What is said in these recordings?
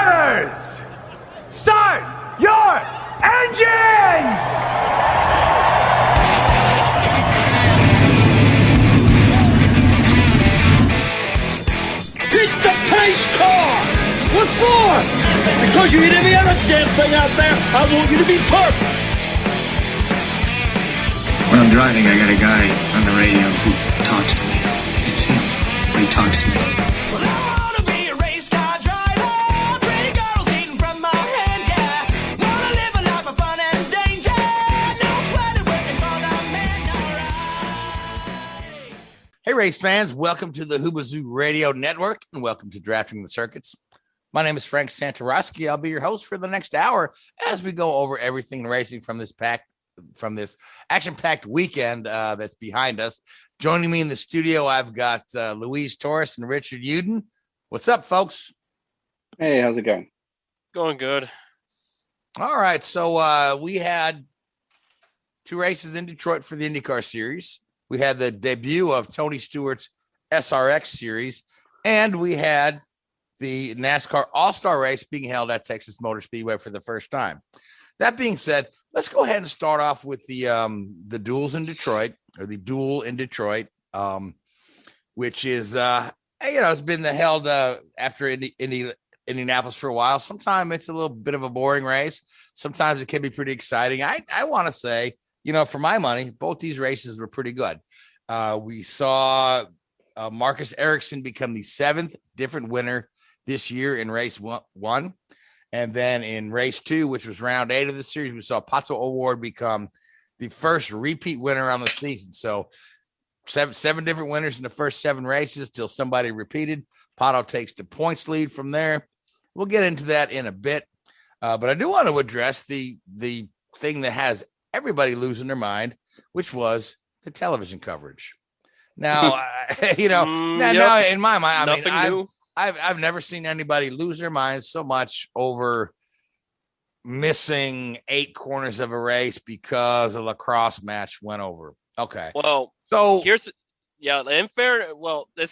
Drivers, start your engines! Hit the pace car! What for? Because you hit every other damn thing out there, I want you to be perfect! When I'm driving, I got a guy on the radio who talks to me. It's him, but he talks to me. Well, I wanna be a race car driver, pretty girls eating from my hand, yeah. Wanna live a life of fun and danger, no sweating working for the man, alright. Hey, race fans, welcome to the Hoobazoo Radio Network and welcome to Drafting the Circuits. My name is Frank Santoroski. I'll be your host for the next hour as we go over everything racing from this action-packed weekend that's behind us. Joining me in the studio, I've got Louise Torres and Richard Youden. What's up, folks? Hey, how's it going? Going good. All right, so we had two races in Detroit for the Indycar series. We had the debut of Tony Stewart's SRX series, and we had the NASCAR All Star race being held at Texas Motor Speedway for the first time. That being said, let's go ahead and start off with the duels in Detroit, or the duel in Detroit, which is it's been held after Indianapolis for a while. Sometimes it's a little bit of a boring race. Sometimes it can be pretty exciting. I want to say, for my money, both these races were pretty good. We saw Marcus Ericsson become the seventh different winner this year in race one. And then in race two, which was round 8 of the series, we saw Pato Award become the first repeat winner on the season. So seven different winners in the first 7 races till somebody repeated. Pato takes the points lead from there. We'll get into that in a bit. But I do want to address the thing that has everybody losing their mind, which was the television coverage. Now, now in my mind, I've never seen anybody lose their minds so much over missing 8 corners of a race because a lacrosse match went over. Okay. Well, so this is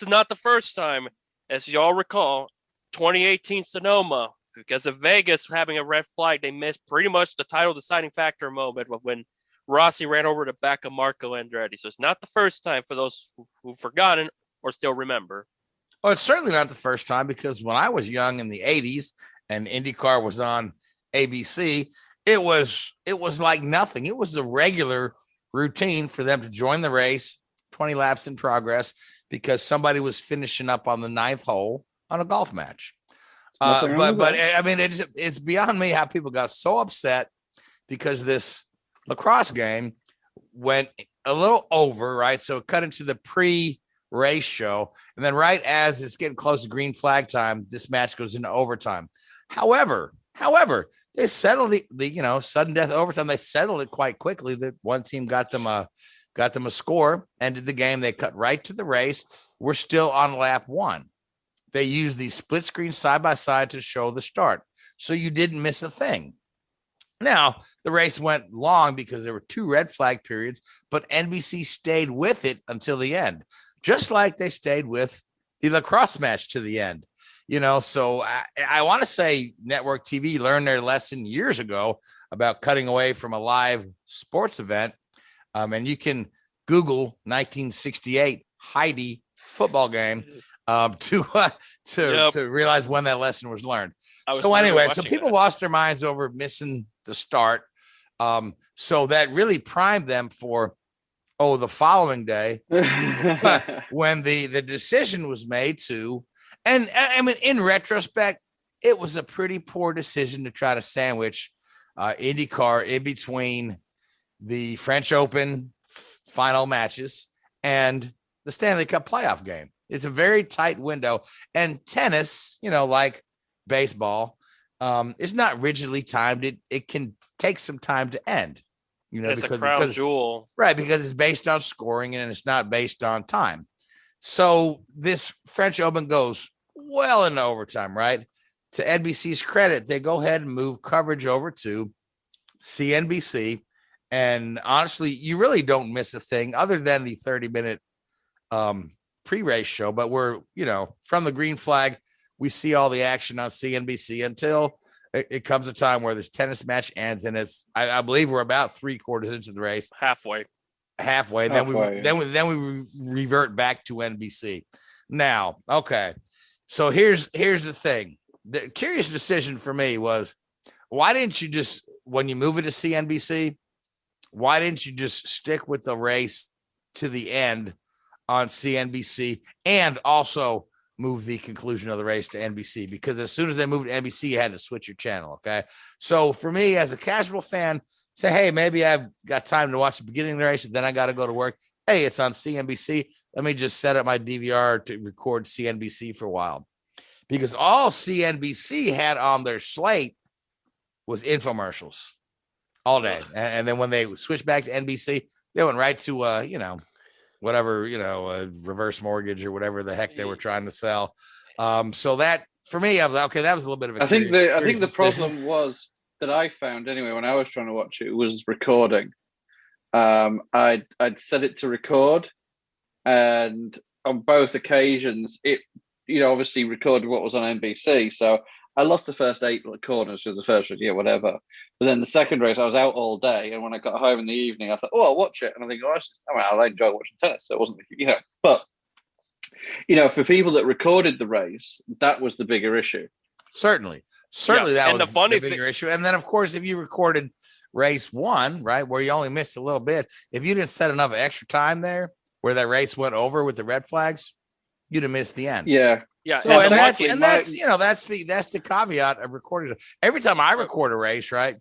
not the first time, as you all recall, 2018 Sonoma, because of Vegas having a red flag, they missed pretty much the title deciding factor moment of when Rossi ran over the back of Marco Andretti. So it's not the first time for those who've forgotten or still remember. Well, it's certainly not the first time, because when I was young in the 80s and IndyCar was on ABC, it was like nothing. It was a regular routine for them to join the race, 20 laps in progress, because somebody was finishing up on the 9th hole on a golf match. But I mean, it's beyond me how people got so upset because this lacrosse game went a little over, right? So it cut into the pre-race show, and then right as it's getting close to green flag time, this match goes into overtime. However, they settled the sudden death overtime. They settled it quite quickly. That one team got them a score, ended the game. They cut right to the race. We're still on lap 1. They used the split screen side by side to show the start, so you didn't miss a thing. Now, the race went long because there were 2 red flag periods, but NBC stayed with it until the end, just like they stayed with the lacrosse match to the end. So I want to say network TV learned their lesson years ago about cutting away from a live sports event. And you can Google 1968 Heidi football game to realize when that lesson was learned. So anyway, so people lost their minds over missing the start. So that really primed them for the following day when the decision was made to, and I mean, in retrospect, it was a pretty poor decision to try to sandwich IndyCar in between the French Open final matches and the Stanley Cup playoff game. It's a very tight window, and tennis, like baseball, is not rigidly timed. It can take some time to end. It's a crown jewel. Right, because it's based on scoring and it's not based on time. So this French Open goes well into overtime, right? To NBC's credit, they go ahead and move coverage over to CNBC. And honestly, you really don't miss a thing other than the 30-minute pre-race show. But we're, from the green flag, we see all the action on CNBC until it comes a time where this tennis match ends, and I believe we're about 3/4 into the race, halfway. Then we revert back to NBC. Now, okay, so here's the thing. The curious decision for me was, why didn't you just, when you move it to CNBC, why didn't you just stick with the race to the end on CNBC and also move the conclusion of the race to NBC? Because as soon as they moved to NBC, you had to switch your channel. Okay. So for me, as a casual fan, say, hey, maybe I've got time to watch the beginning of the race, and then I got to go to work. Hey, it's on CNBC. Let me just set up my DVR to record CNBC for a while. Because all CNBC had on their slate was infomercials all day. And then when they switched back to NBC, they went right to, whatever, reverse mortgage or whatever the heck they were trying to sell. So that, for me, I was like, okay, that was a little bit of a I think the problem was that I found anyway when I was trying to watch it was recording. I'd set it to record, and on both occasions it obviously recorded what was on NBC. So I lost the first 8 corners of the first race, whatever. But then the second race, I was out all day, and when I got home in the evening, I thought, oh, I'll watch it. And I think, I enjoy watching tennis. So it wasn't, But for people that recorded the race, that was the bigger issue. Certainly, that was the bigger issue. And then, of course, if you recorded race 1, right, where you only missed a little bit, if you didn't set enough extra time there where that race went over with the red flags, you'd have missed the end. Yeah. So, that's the caveat of recording. Every time I record a race, right,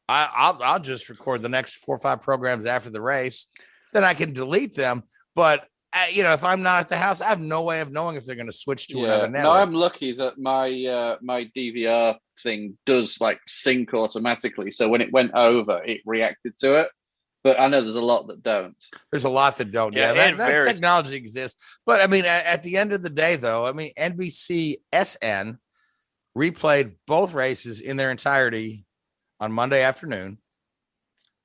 I'll just record the next 4 or 5 programs after the race. Then I can delete them. But if I'm not at the house, I have no way of knowing if they're going to switch to another network. No, I'm lucky that my DVR thing does sync automatically. So when it went over, it reacted to it. But I know there's a lot that don't. There's a lot that don't. Yeah, that technology exists. But I mean, at the end of the day, though, I mean, NBC SN replayed both races in their entirety on Monday afternoon.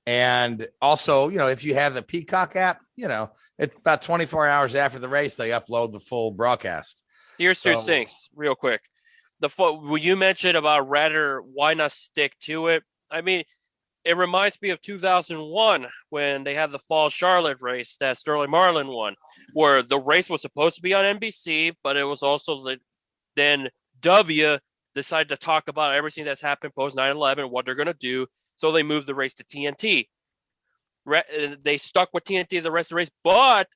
And also, if you have the Peacock app, it's about 24 hours after the race, they upload the full broadcast. Here's 2 things real quick. You mentioned about why not stick to it? I mean, it reminds me of 2001 when they had the Fall Charlotte race that Sterling Marlin won, where the race was supposed to be on NBC, but it was also then W decided to talk about everything that's happened post 9/11, what they're going to do. So they moved the race to TNT. They stuck with TNT the rest of the race, but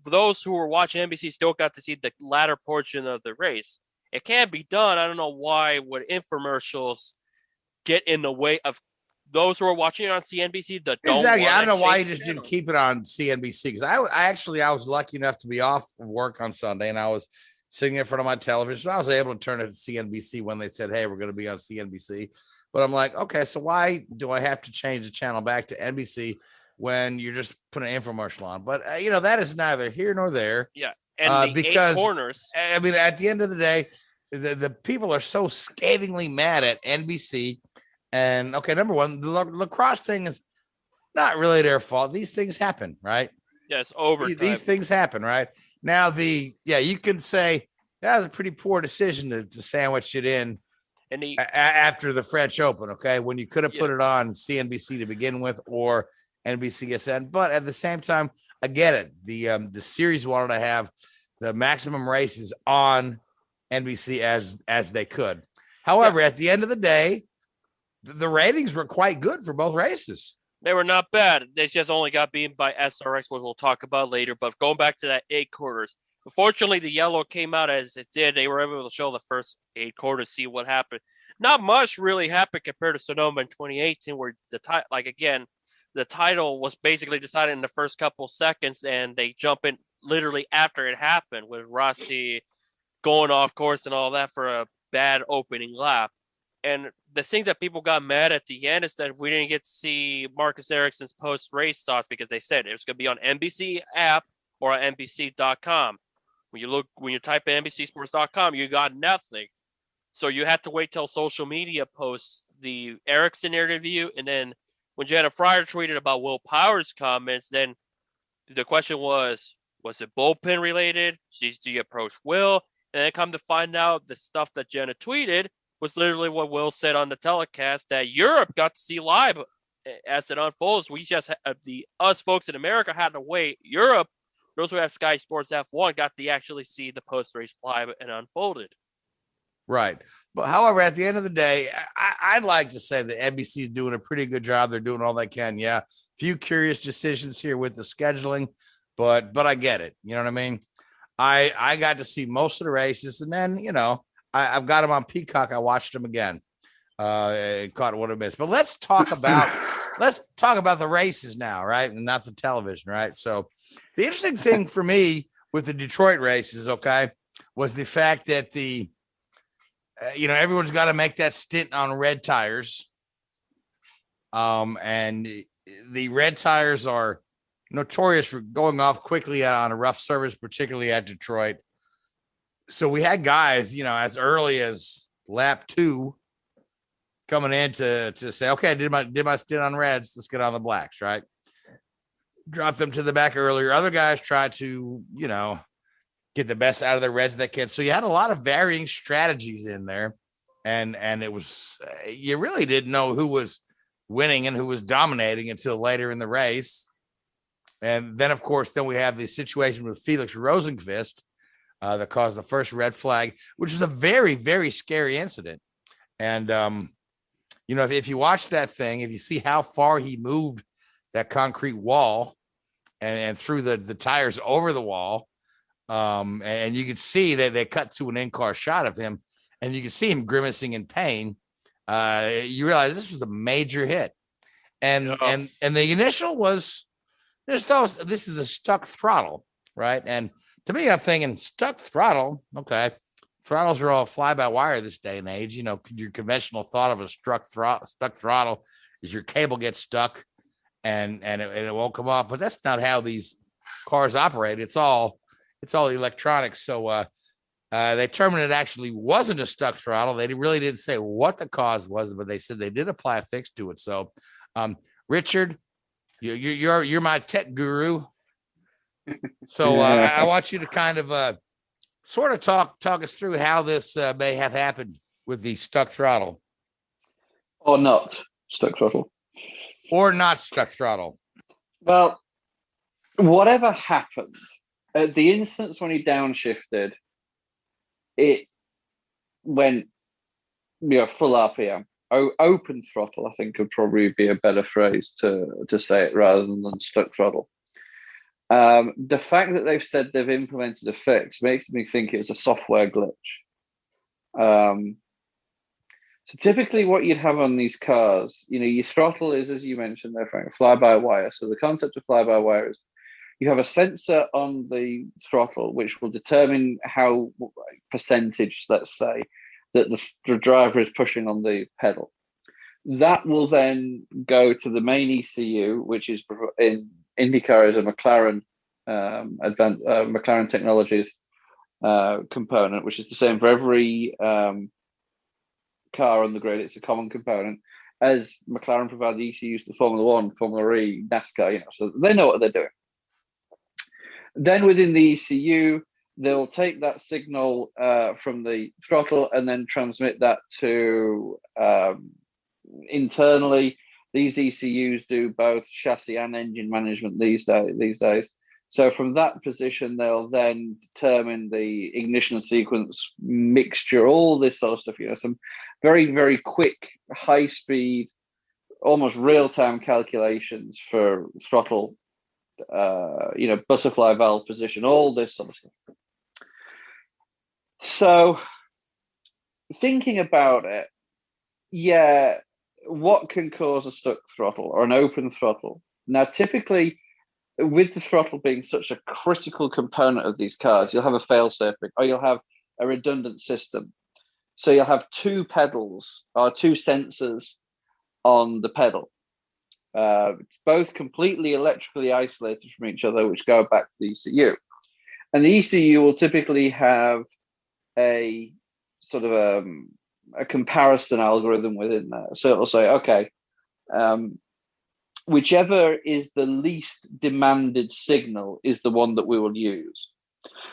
those who were watching NBC still got to see the latter portion of the race. It can't be done. I don't know why would infomercials get in the way of those who are watching it on CNBC that don't. Exactly. I don't know why you just didn't keep it on CNBC, because I was lucky enough to be off from work on Sunday, and I was sitting in front of my television. So I was able to turn it to CNBC when they said, hey, we're going to be on CNBC. But I'm like, okay, so why do I have to change the channel back to NBC when you're just putting an infomercial on? But, that is neither here nor there. Yeah. And because 8 corners. I mean, at the end of the day, the people are so scathingly mad at NBC. And, okay, number one, the lacrosse thing is not really their fault. These things happen, right? Yes, overtime. These things happen, right? Now, you can say that was a pretty poor decision to sandwich it in after the French Open, okay, when you could have put it on CNBC to begin with or NBCSN. But at the same time, I get it. The series wanted to have the maximum races on NBC as they could. However, at the end of the day, the ratings were quite good for both races. They were not bad. They just only got beaten by SRX, which we'll talk about later. But going back to that 8 quarters, unfortunately, the yellow came out as it did. They were able to show the first 8 quarters, see what happened. Not much really happened compared to Sonoma in 2018, where the title was basically decided in the first couple seconds, and they jump in literally after it happened with Rossi going off course and all that for a bad opening lap. And the thing that people got mad at the end is that we didn't get to see Marcus Ericsson's post-race thoughts, because they said it was going to be on NBC app or on NBC.com. When you type in NBCsports.com, you got nothing. So you had to wait till social media posts the Ericsson interview, and then when Jenna Fryer tweeted about Will Power's comments, then the question was it bullpen related? Did he approach Will? And then come to find out, the stuff that Jenna tweeted was literally what Will said on the telecast, that Europe got to see live as it unfolds. We just, us folks in America had to wait. Europe, those who have Sky Sports F1, got to actually see the post-race live and unfolded. Right. But however, at the end of the day, I'd like to say that NBC is doing a pretty good job. They're doing all they can. Yeah. Few curious decisions here with the scheduling, but I get it. You know what I mean? I got to see most of the races, and then, you know, I've got them on Peacock. I watched them again. Caught what I missed. But let's talk about the races now, right? And not the television, right? So the interesting thing for me with the Detroit races, okay, was the fact that everyone's got to make that stint on red tires. And the red tires are notorious for going off quickly on a rough surface, particularly at Detroit. So we had guys, as early as lap 2 coming in to say, okay, I did my stint on reds. Let's get on the blacks, right? Drop them to the back earlier. Other guys try to, get the best out of their reds they can. So you had a lot of varying strategies in there. And it was, you really didn't know who was winning and who was dominating until later in the race. And then, of course, we have the situation with Felix Rosenqvist that caused the first red flag, which was a very, very scary incident. And, if you watch that thing, if you see how far he moved that concrete wall and threw the tires over the wall, and you could see that they cut to an in-car shot of him, and you could see him grimacing in pain. You realize this was a major hit. And the initial was, this is a stuck throttle, right? And to me, I'm thinking stuck throttle. Okay. Throttles are all fly-by-wire this day and age. Your conventional thought of a stuck throttle is your cable gets stuck and it won't come off. But that's not how these cars operate. It's all electronics. So they determined it actually wasn't a stuck throttle. They really didn't say what the cause was, but they said they did apply a fix to it. So, Richard, you're my tech guru. So I want you to kind of sort of talk us through how this may have happened with the stuck throttle. Or not stuck throttle. Or not stuck throttle. Well, whatever happened, at the instance when he downshifted, it went full RPM. Open throttle, I think, would probably be a better phrase to say it rather than stuck throttle. The fact that they've said they've implemented a fix makes me think it was a software glitch. So typically what you'd have on these cars, your throttle is, as you mentioned there, Frank, fly-by-wire. So the concept of fly-by-wire is you have a sensor on the throttle which will determine how percentage, let's say, that the driver is pushing on the pedal. That will then go to the main ECU, which is in Indycar is a McLaren McLaren Technologies component, which is the same for every car on the grid. It's a common component, as McLaren provide the ECUs to Formula One, Formula E, NASCAR. So they know what they're doing. Then within the ECU, they'll take that signal from the throttle and then transmit that to internally. These ECUs do both chassis and engine management these days. So from that position, they'll then determine the ignition sequence, mixture, all this sort of stuff. Some very, very quick, high speed, almost real-time calculations for throttle, butterfly valve position, all this sort of stuff. So thinking about it, what can cause a stuck throttle or an open throttle? Now, typically, with the throttle being such a critical component of these cars, you'll have a fail-safe or you'll have a redundant system. So you'll have two pedals or two sensors on the pedal, both completely electrically isolated from each other, which go back to the ECU. And the ECU will typically have a sort of a comparison algorithm within there. So it'll say, okay, whichever is the least demanded signal is the one that we will use.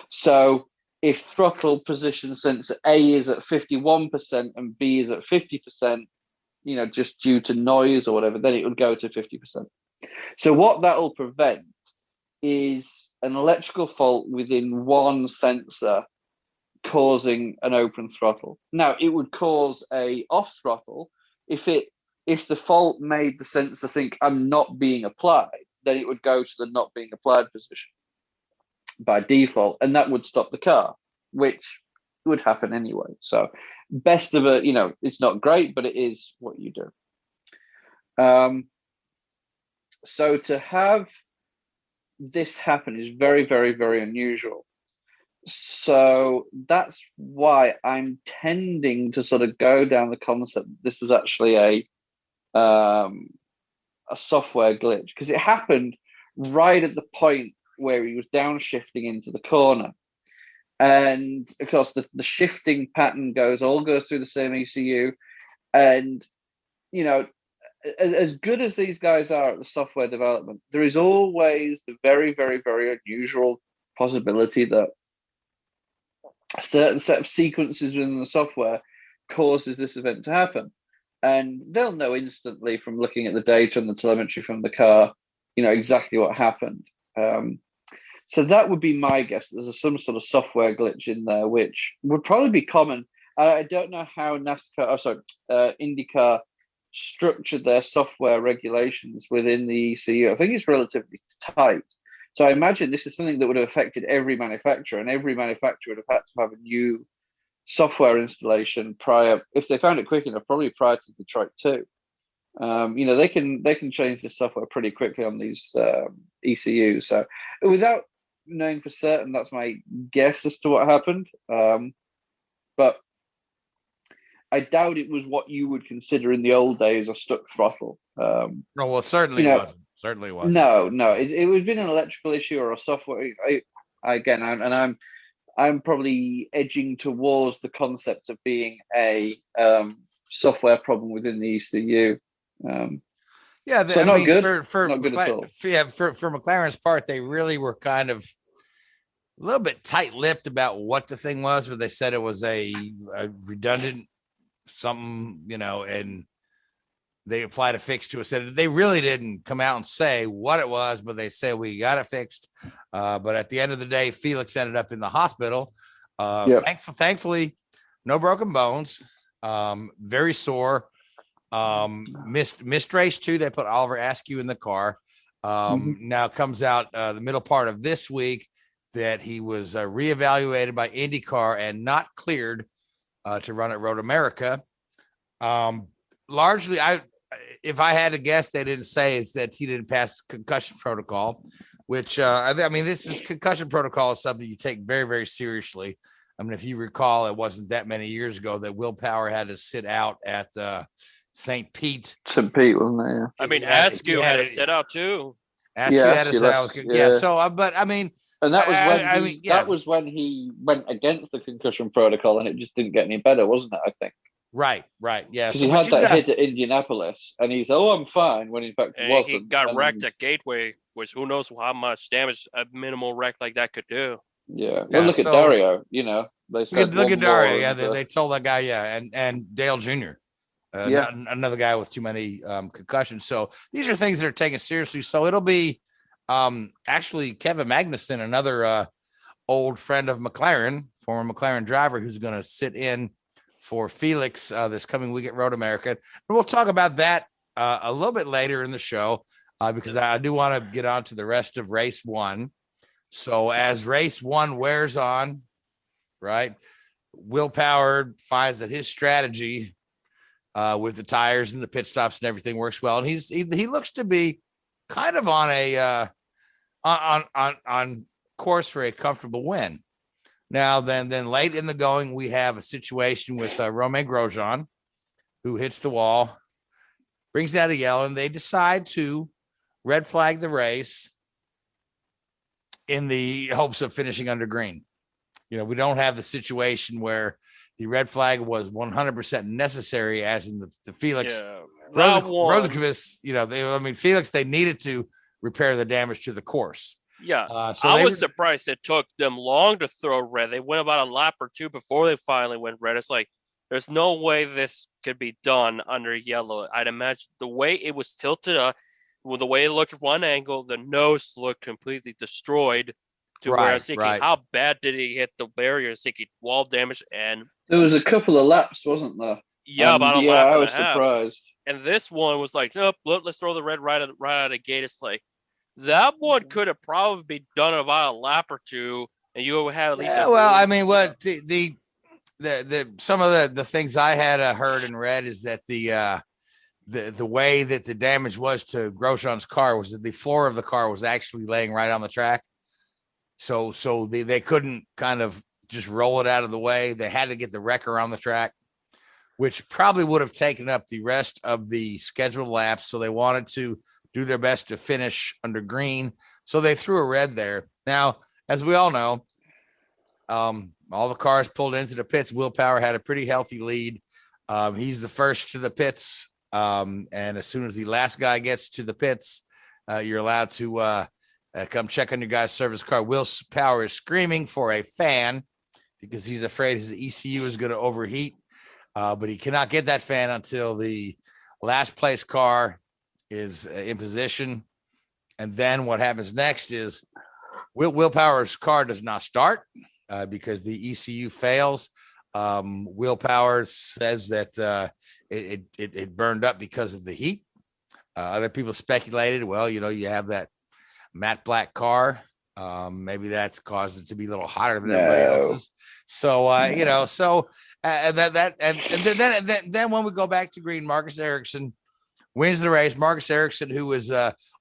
So if throttle position sensor A is at 51% and B is at 50%, just due to noise or whatever, then it would go to 50%. So what that will prevent is an electrical fault within one sensor causing an open throttle. Now, it would cause a off throttle if the fault made the sensor think I'm not being applied, then it would go to the not being applied position by default, and that would stop the car, which would happen anyway. So best of it, it's not great, but it is what you do. So to have this happen is very, very, very unusual. So that's why I'm tending to sort of go down the concept this is actually a software glitch, because it happened right at the point where he was downshifting into the corner. And of course, the shifting pattern all goes through the same ECU. And, as good as these guys are at the software development, there is always the very, very, very unusual possibility that a certain set of sequences within the software causes this event to happen. And they'll know instantly from looking at the data and the telemetry from the car, exactly what happened. So that would be my guess. There's some sort of software glitch in there, which would probably be common. I don't know how IndyCar structured their software regulations within the ECU. I think it's relatively tight. So I imagine this is something that would have affected every manufacturer, and every manufacturer would have had to have a new software installation prior, if they found it quick enough, probably prior to Detroit 2. They can change the software pretty quickly on these ECUs. So without knowing for certain, that's my guess as to what happened. But I doubt it was what you would consider in the old days a stuck throttle. No, well, certainly wasn't. Certainly wasn't. No, it would have been an electrical issue or a software. I'm probably edging towards the concept of being a software problem within the ECU. So not good. Not good at all. For McLaren's part, they really were kind of a little bit tight-lipped about what the thing was, but they said it was a redundant something, and they applied a fix to it. Said they really didn't come out and say what it was, but they said we got it fixed. But at the end of the day, Felix ended up in the hospital. Thankfully, no broken bones. Very sore. Missed race 2. They put Oliver Askew in the car. Now comes out the middle part of this week that he was reevaluated by IndyCar and not cleared to run at Road America. Largely, if I had to guess, they didn't say is that he didn't pass concussion protocol, which this is concussion protocol is something you take very, very seriously. I mean, if you recall, it wasn't that many years ago that Will Power had to sit out at St. Pete. St. Pete, wasn't it? Yeah. I mean, Askew had to sit out too. Askew had to sit out. Yeah. So, but I mean, and that was that was when he went against the concussion protocol, and it just didn't get any better, wasn't it? I think. Right. Yeah. Because he had that hit at Indianapolis, and he said, "Oh, I'm fine," when in fact he wasn't. He got wrecked at Gateway, which who knows how much damage a minimal wreck like that could do. Yeah. Well, look at Dario. They said look at Dario. Yeah, they told that guy. Yeah, and Dale Jr. Another guy with too many concussions. So these are things that are taken seriously. So it'll be actually Kevin Magnusson, another old friend of McLaren, former McLaren driver, who's going to sit in for Felix this coming week at Road America. And we'll talk about that a little bit later in the show because I do want to get on to the rest of race 1. So as race 1 wears on, right, Will Power finds that his strategy with the tires and the pit stops and everything works well. And he looks to be kind of on a on course for a comfortable win. Now, then late in the going, we have a situation with Romain Grosjean, who hits the wall, brings out a yellow, and they decide to red flag the race in the hopes of finishing under green. We don't have the situation where the red flag was 100% necessary, as in the Felix. Yeah. Rosenqvist, Felix, they needed to repair the damage to the course. Yeah, So I was surprised it took them long to throw red. They went about a lap or two before they finally went red. It's like there's no way this could be done under yellow. I'd imagine the way it was tilted up, with the way it looked from one angle, the nose looked completely destroyed. To where I was thinking, how bad did he hit the barrier? I was thinking wall damage, and There was a couple of laps, wasn't there? yeah, about a lap I and was a half. surprised. And this one was like, nope, let's throw the red right out of the gate. It's like that one could have probably been done about a lap or two, and you would have at least. Yeah, well, I mean, what the some of the things I had heard and read is that the way that the damage was to Grosjean's car was that the floor of the car was actually laying right on the track. So they couldn't kind of just roll it out of the way. They had to get the wrecker on the track, which probably would have taken up the rest of the scheduled laps. So they wanted to do their best to finish under green. So they threw a red there. Now, as we all know, all the cars pulled into the pits. Will Power had a pretty healthy lead. He's the first to the pits. And as soon as the last guy gets to the pits, you're allowed to come check on your guy's service car. Will Power is screaming for a fan because he's afraid his ECU is going to overheat. But he cannot get that fan until the last place car is in position. And then what happens next is Will Power's car does not start because the ECU fails. Will Power says that it burned up because of the heat. Other people speculated, well, you have that matte black car. Maybe that's caused it to be a little hotter than everybody else's. So, then when we go back to green, Marcus Ericsson wins the race. Marcus Ericsson, who is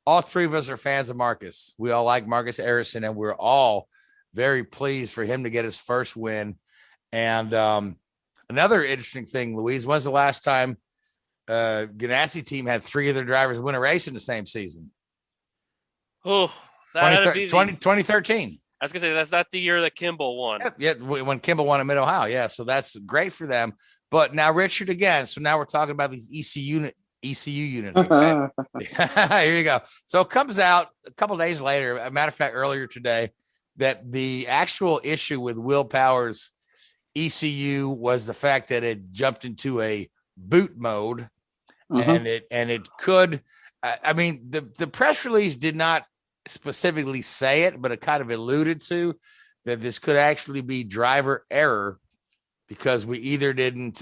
all three of us are fans of Marcus. We all like Marcus Ericsson, and we're all very pleased for him to get his first win. And another interesting thing, Louise, when's the last time Ganassi team had three of their drivers win a race in the same season? Oh, that 2013. I was gonna say that's not the year that Kimball won. Yeah, when Kimball won in Mid Ohio. Yeah, so that's great for them. But now Richard again. So now we're talking about these ECU units. Okay? Here you go. So it comes out a couple of days later. A matter of fact, earlier today, that the actual issue with Will Power's ECU was the fact that it jumped into a boot mode, and it could. I mean, the press release did not specifically say it, but it kind of alluded to that this could actually be driver error because Will either didn't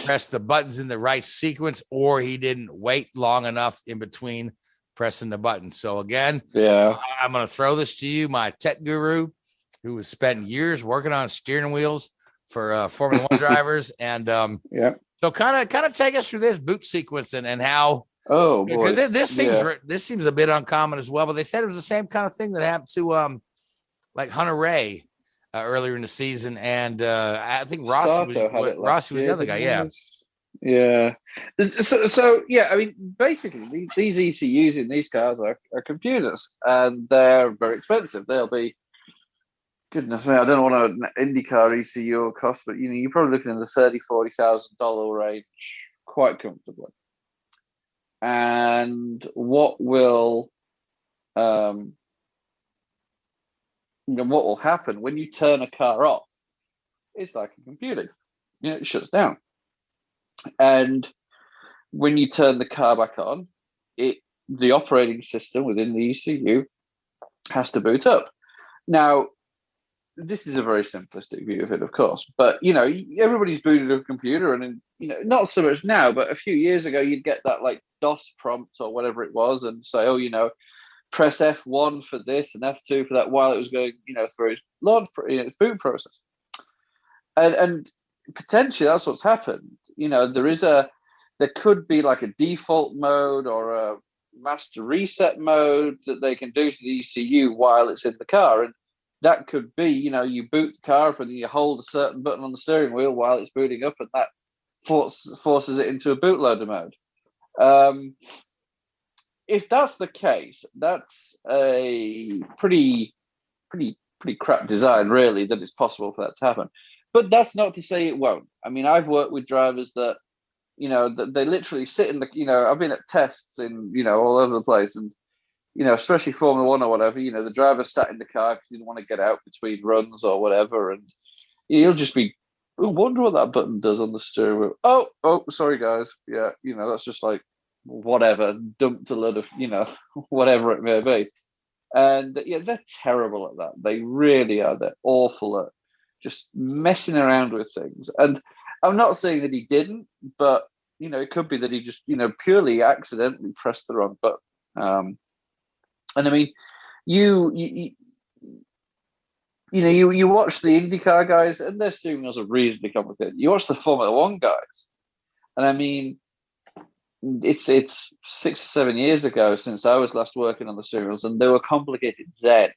press the buttons in the right sequence, or he didn't wait long enough in between pressing the button. So again, I'm going to throw this to you, my tech guru, who has spent years working on steering wheels for Formula One drivers, and so kind of take us through this boot sequence and how. Oh boy, this seems a bit uncommon as well. But they said it was the same kind of thing that happened to like Hunter Ray earlier in the season, and I think Rossi was the other guy. Yeah. So yeah, I mean, basically these ECUs in these cars are computers, and they're very expensive. They'll be, goodness me, I don't know what an IndyCar ECU will cost, but you're probably looking in the $30,000-$40,000 range quite comfortably. And what will happen when you turn a car off? It's like a computer, it shuts down. And when you turn the car back on, the operating system within the ECU has to boot up. Now, this is a very simplistic view of it, of course, but everybody's booted a computer, and not so much now, but a few years ago, you'd get that like DOS prompt or whatever it was, and say, press F1 for this and F2 for that, while it was going, through its its boot process, and potentially that's what's happened. There could be like a default mode or a master reset mode that they can do to the ECU while it's in the car, and that could be, you boot the car up and you hold a certain button on the steering wheel while it's booting up, and that forces it into a bootloader mode. If that's the case, that's a pretty crap design, really, that it's possible for that to happen. But that's not to say it won't. I mean, I've worked with drivers that, that they literally sit in the, I've been at tests in, all over the place, and especially Formula One or whatever, the driver sat in the car because he didn't want to get out between runs or whatever. And he'll just be, I wonder what that button does on the steering wheel. Oh, sorry, guys. Yeah, that's just like whatever, dumped a load of, whatever it may be. And yeah, they're terrible at that. They really are. They're awful at just messing around with things. And I'm not saying that he didn't, but, it could be that he just, purely accidentally pressed the wrong button. And I mean, you watch the IndyCar guys, and their steering wheels are reasonably complicated. You watch the Formula One guys, and I mean, it's 6 or 7 years ago since I was last working on the steering wheels, and they were complicated then.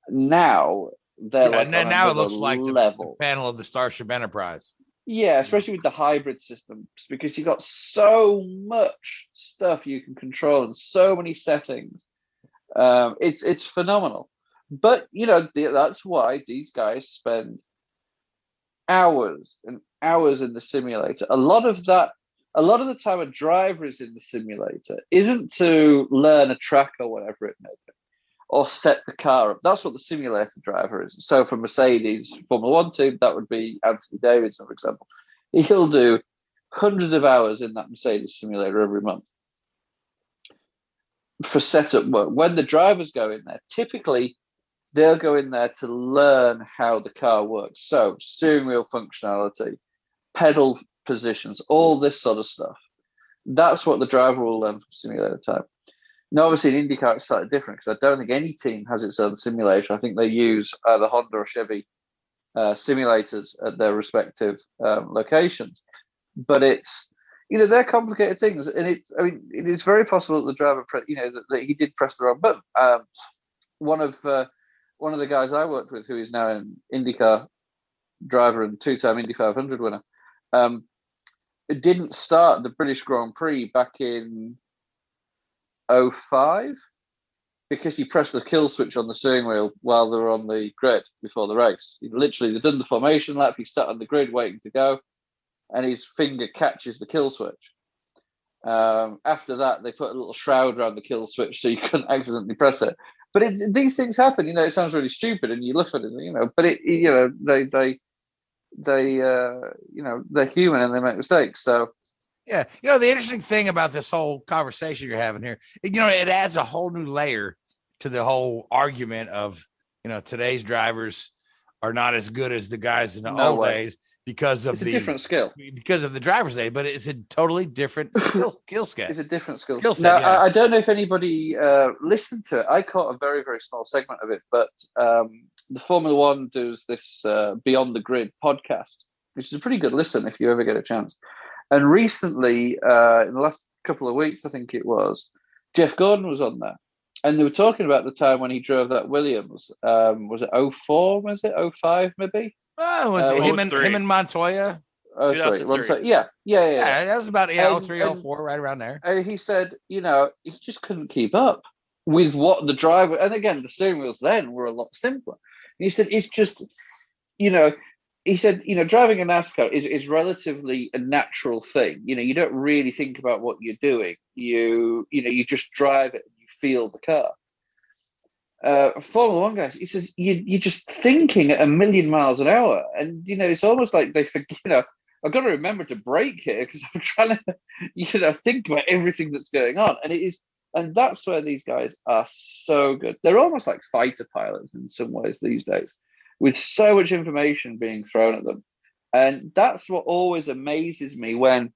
Now they're now it looks like level. The panel of the Starship Enterprise. Yeah, especially with the hybrid systems, because you got so much stuff you can control and so many settings. It's phenomenal. But that's why these guys spend hours and hours in the simulator. A lot of the time a driver is in the simulator isn't to learn a track or whatever it may be, or set the car up. That's what the simulator driver is. So for Mercedes Formula One team, that would be Anthony Davidson, for example. He'll do hundreds of hours in that Mercedes simulator every month for setup work. When the drivers go in there, typically they'll go in there to learn how the car works. So steering wheel functionality, pedal positions, all this sort of stuff. That's what the driver will learn from simulator time. Now, obviously, in IndyCar, it's slightly different because I don't think any team has its own simulator. I think they use either Honda or Chevy simulators at their respective locations. But it's, they're complicated things. And it's very possible that the driver, that he did press the wrong button. One of the guys I worked with, who is now an IndyCar driver and two-time Indy 500 winner, it didn't start the British Grand Prix back in 2005 because he pressed the kill switch on the steering wheel while they were on the grid before the race. They'd done the formation lap, he sat on the grid waiting to go, and his finger catches the kill switch. After that, they put a little shroud around the kill switch so you couldn't accidentally press it. But these things happen. It sounds really stupid, and you look at it, but they're human and they make mistakes. So. Yeah. The interesting thing about this whole conversation you're having here, it adds a whole new layer to the whole argument of, today's drivers are not as good as the guys in the old days because of a different skill, because of the driver's aid, but it's a totally different skill set. It's a different skill set. Now, yeah. I don't know if anybody listened to it. I caught a very, very small segment of it, but the Formula One does this Beyond the Grid podcast, which is a pretty good listen if you ever get a chance. And recently, in the last couple of weeks, I think it was, Jeff Gordon was on there. And they were talking about the time when he drove that Williams. Was it 04? Was it 05 maybe? Oh, was it him and Montoya? Oh, sorry. Yeah. That was about 03, 04, right around there. He said, he just couldn't keep up with what the driver, and again, the steering wheels then were a lot simpler. And he said, it's just, he said, driving a NASCAR is relatively a natural thing. You don't really think about what you're doing. You just drive it and you feel the car. Formula One guys, he says, you're just thinking at 1,000,000 miles an hour. And, it's almost like they forget, I've got to remember to brake here because I'm trying to, think about everything that's going on. And that's where these guys are so good. They're almost like fighter pilots in some ways these days, with so much information being thrown at them. And that's what always amazes me when,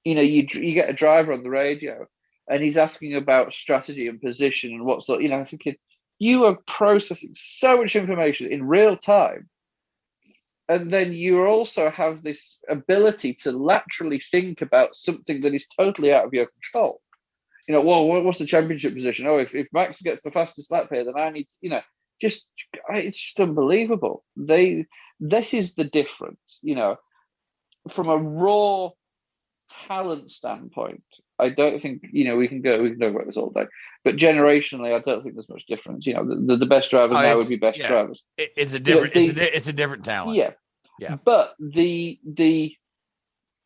you get a driver on the radio and he's asking about strategy and position and what's, I'm thinking, you are processing so much information in real time. And then you also have this ability to laterally think about something that is totally out of your control. What's the championship position? Oh, if Max gets the fastest lap here, then I need to, it's just unbelievable. This is the difference, from a raw talent standpoint. I don't think we can talk about this all day, but generationally, I don't think there's much difference. The best drivers now would be best drivers. It's a different it's a different talent. Yeah. But the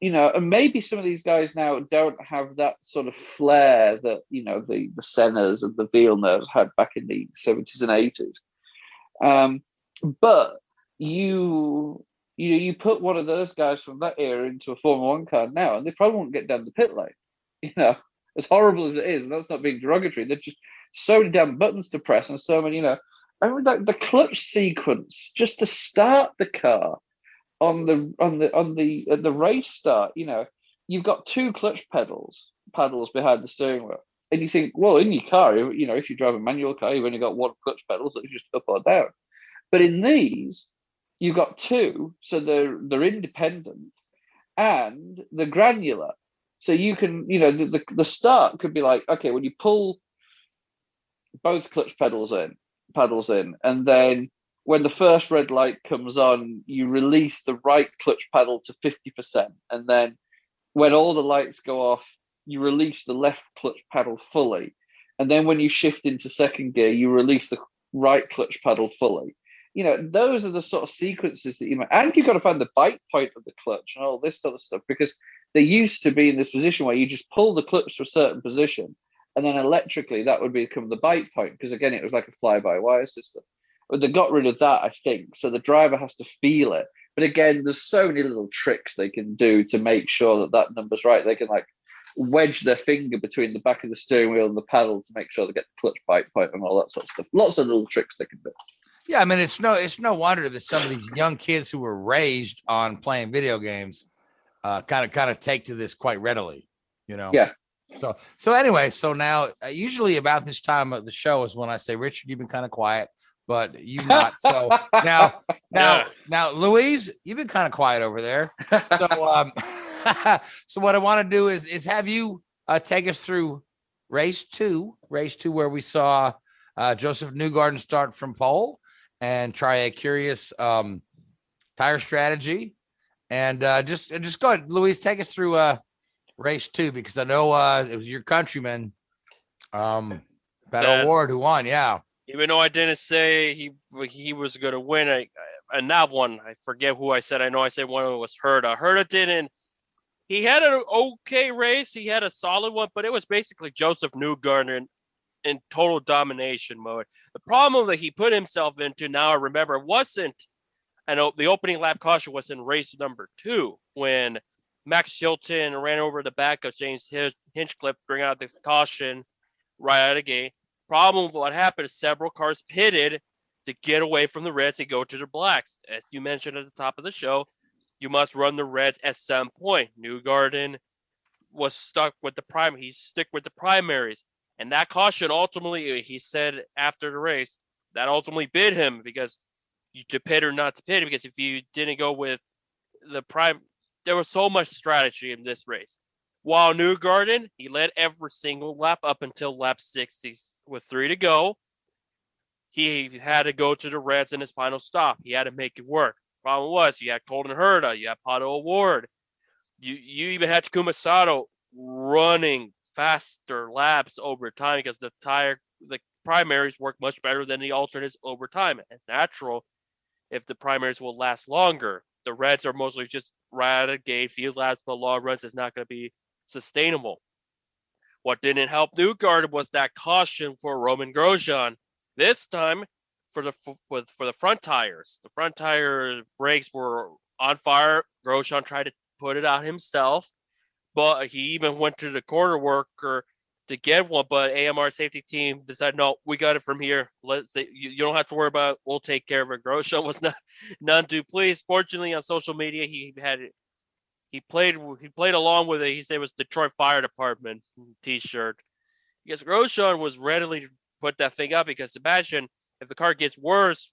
and maybe some of these guys now don't have that sort of flair that, the Sennas and the Villeneuves had back in the 70s and 80s. But you put one of those guys from that era into a Formula One car now, and they probably won't get down the pit lane. As horrible as it is, and that's not being derogatory. There's just so many damn buttons to press, and so many. I mean, like the clutch sequence just to start the car on the race start. You've got two clutch paddles behind the steering wheel, and you think, well, in your car, if you drive a manual car, you've only got one clutch pedal, so it's just up or down. But in these, you've got two, so they're independent, and they're granular. So you can, the start could be like, okay, when you pull both clutch paddles in, and then when the first red light comes on, you release the right clutch paddle to 50%. And then when all the lights go off, you release the left clutch paddle fully. And then when you shift into second gear, you release the right clutch paddle fully. Those are the sort of sequences that and you've got to find the bite point of the clutch and all this sort of stuff, because they used to be in this position where you just pull the clutch to a certain position, and then electrically that would become the bite point, because again, it was like a fly-by-wire system. But they got rid of that, I think, so the driver has to feel it. But again, there's so many little tricks they can do to make sure that number's right. They can like wedge their finger between the back of the steering wheel and the paddle to make sure they get the clutch bite point and all that sort of stuff. Lots of little tricks they can do. Yeah, I mean, it's no wonder that some of these young kids who were raised on playing video games kind of take to this quite readily, Yeah. So anyway, so now usually about this time of the show is when I say, Richard, you've been kind of quiet, but you not. So now, Louise, you've been kind of quiet over there. So so what I want to do is have you take us through race two, where we saw Joseph Newgarden start from pole and try a curious tire strategy. And just go ahead, Louise, take us through race two, because I know it was your countryman, Pato Ward, who won. Yeah. Even though I didn't say he was going to win, and that one, I forget who I said. I know I said one was Herta. Herta didn't. He had an okay race. He had a solid one, but it was basically Joseph Newgarden in total domination mode. The problem that he put himself into, now I remember, wasn't, the opening lap caution was in race number 2 when Max Chilton ran over the back of James Hinchcliffe, bring out the caution right out of the gate. Problem with what happened is several cars pitted to get away from the reds and go to the blacks. As you mentioned at the top of the show, you must run the reds at some point. Newgarden was stuck with the primary. He's stuck with the primaries. And that caution ultimately, he said after the race, that ultimately bid him because to pit or not to pit, because if you didn't go with the prime, there was so much strategy in this race. While Newgarden, he led every single lap up until lap 60 with 3 to go. He had to go to the reds in his final stop. He had to make it work. Problem was, you had Colton Herta, you had Pato Ward. You even had Takuma Sato running faster laps over time because the primaries work much better than the alternates over time. It's natural if the primaries will last longer. The reds are mostly just right out of the gate. Few laps, but long runs is not going to be sustainable. What didn't help Newgarden was that caution for Roman Grosjean. This time, for the front tires, the front tire brakes were on fire. Grosjean tried to put it out himself, but he even went to the corner worker to get one. But AMR safety team decided, no, we got it from here. You don't have to worry about it. We'll take care of it. Grosjean was none too pleased. Fortunately, on social media, he played along with it. He said it was Detroit Fire Department T-shirt. Because Grosjean was readily to put that thing up, because imagine if the car gets worse,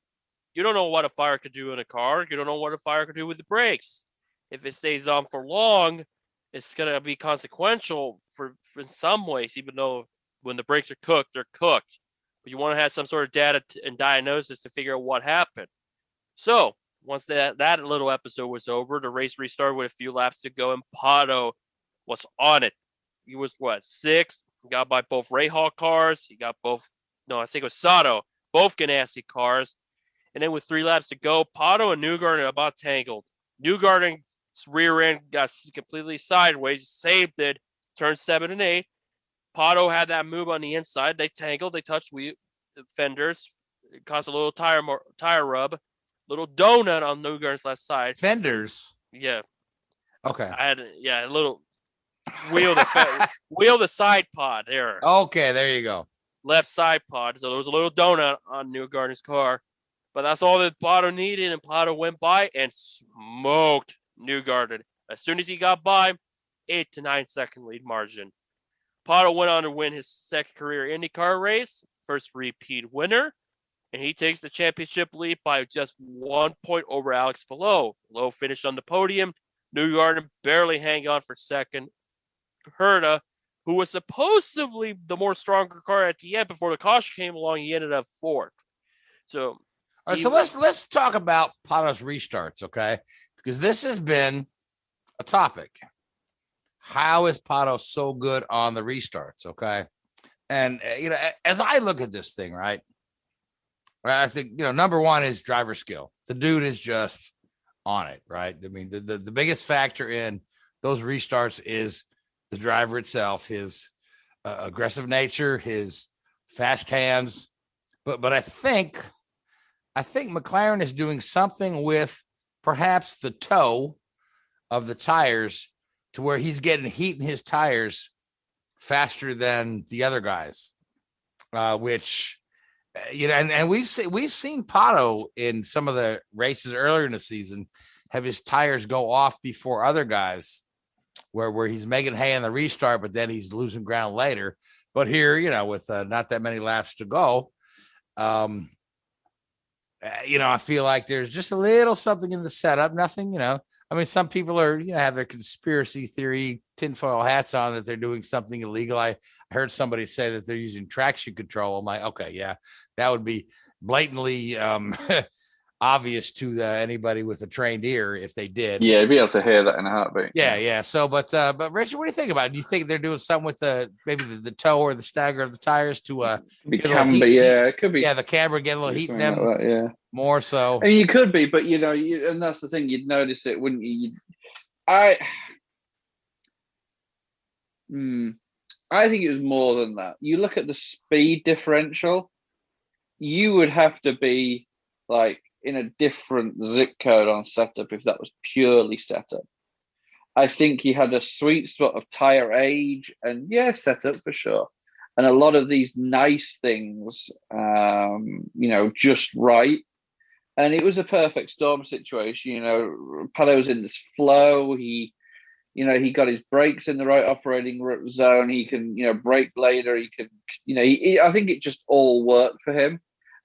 you don't know what a fire could do in a car. You don't know what a fire could do with the brakes. If it stays on for long, it's going to be consequential for in some ways, even though when the brakes are cooked, they're cooked. But you want to have some sort of data and diagnosis to figure out what happened. So once that little episode was over, the race restarted with a few laps to go, and Pato was on it. He was, 6th? He got by both Rahal cars. He got I think it was Sato, both Ganassi cars. And then with 3 laps to go, Pato and Newgarden are about tangled. Newgarden His rear end got completely sideways, saved it, turned 7 and 8. Pato had that move on the inside. They tangled, they touched fenders. It caused a little tire rub, little donut on Newgarden's left side. Fenders. Yeah. Okay. I had a little wheel the side pod there. Okay, there you go. Left side pod. So there was a little donut on Newgarden's car. But that's all that Pato needed, and Pato went by and smoked Newgarden. As soon as he got by, 8 to 9 second lead margin. Pato went on to win his second career IndyCar race, first repeat winner, and he takes the championship lead by just 1 point over Alex Palou. Palou finished on the podium. Newgarden barely hang on for second. Herta, who was supposedly the more stronger car at the end before the caution came along, he ended up fourth. So, all right, so let's talk about Pato's restarts, okay? Because this has been a topic. How is Pato so good on the restarts, okay? And as I look at this thing, right, I think number one is driver skill. The dude is just on it, right? I mean, the biggest factor in those restarts is the driver itself, his aggressive nature, his fast hands. But I think McLaren is doing something with perhaps the toe of the tires to where he's getting heat in his tires faster than the other guys, which and we've seen Pato in some of the races earlier in the season have his tires go off before other guys, where he's making hay in the restart, but then he's losing ground later. But here, with not that many laps to go, I feel like there's just a little something in the setup. Nothing, I mean, some people are, have their conspiracy theory tinfoil hats on that they're doing something illegal. I heard somebody say that they're using traction control. I'm like, okay, yeah, that would be blatantly obvious to anybody with a trained ear if they did. Yeah, you'd be able to hear that in a heartbeat. Yeah. So, but Richard, what do you think about it? Do you think they're doing something with maybe the toe or the stagger of the tires to it could be. Yeah, the camera get a little heat in them. Like that, yeah, more so. I mean, you could be, but and that's the thing. You'd notice it, wouldn't you? I think it was more than that. You look at the speed differential. You would have to be like in a different zip code on setup if that was purely setup. I think he had a sweet spot of tire age and setup for sure. And a lot of these nice things, just right. And it was a perfect storm situation. Pato's in this flow. He got his brakes in the right operating zone. He can, brake later. He can, I think it just all worked for him.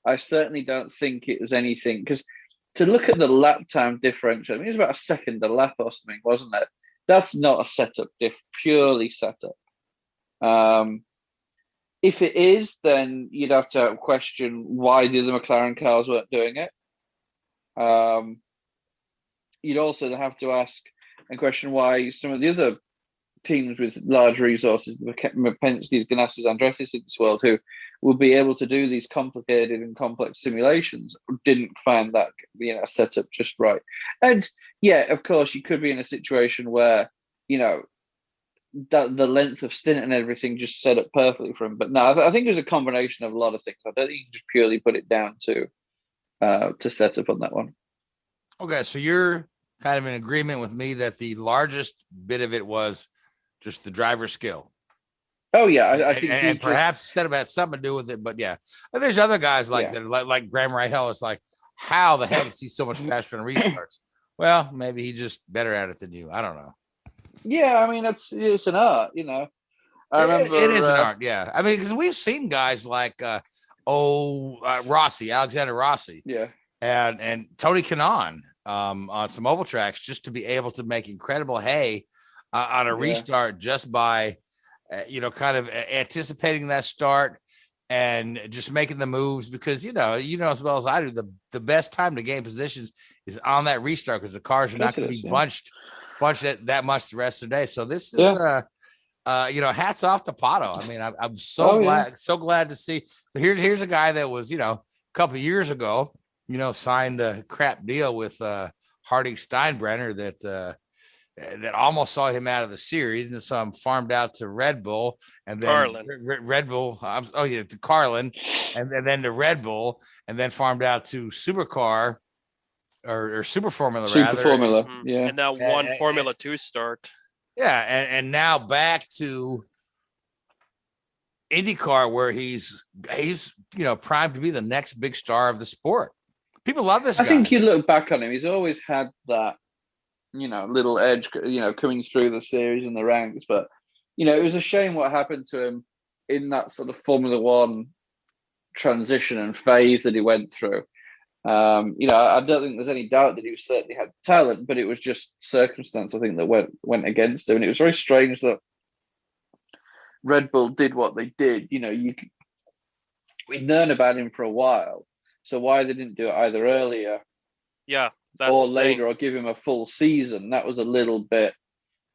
I certainly don't think it was anything, because to look at the lap time differential, I mean, it was about a second a lap or something, wasn't it? That's not a setup purely setup. If it is, then you'd have to question why the other McLaren cars weren't doing it. You'd also have to ask and question why some of the other teams with large resources, the Penske's, Ganassis, Andretti's in this world, who will be able to do these complicated and complex simulations, didn't find that setup just right. And of course, you could be in a situation where that the length of stint and everything just set up perfectly for him. But no, I think it was a combination of a lot of things. I don't think you can just purely put it down to setup on that one. Okay, so you're kind of in agreement with me that the largest bit of it was just the driver skill. Oh yeah, I think, and perhaps said about something to do with it, but yeah, and there's other guys like that, like Graham Rahal. It's like, how the heck is he so much faster on restarts? Well, maybe he's just better at it than you. I don't know. Yeah, I mean, it's an art, I remember it is an art. Yeah, I mean, because we've seen guys like Rossi, Alexander Rossi, and Tony Kanaan on some oval tracks, just to be able to make incredible hay on a restart just by kind of anticipating that start and just making the moves, because as well as I do, the best time to gain positions is on that restart, because the cars are not going to be bunched that much the rest of the day. So this is hats off to Pato. I mean, I'm so glad to see. So here's a guy that was a couple of years ago signed a crap deal with Harding Steinbrenner that that almost saw him out of the series, and saw him farmed out to Red Bull, and then Carlin. Red Bull. To Carlin, and then to Red Bull, and then farmed out to Supercar or Super Formula. Super Formula, Mhm. yeah. And now one Formula 2 start. Yeah, and now back to IndyCar, where he's primed to be the next big star of the sport. People love this guy. I think you look back on him, he's always had that, little edge, coming through the series and the ranks. But, it was a shame what happened to him in that sort of Formula One transition and phase that he went through. I don't think there's any doubt that he certainly had talent, but it was just circumstance, I think, that went against him. And it was very strange that Red Bull did what they did. We'd known about him for a while, so why they didn't do it either earlier, or later, or give him a full season, that was a little bit.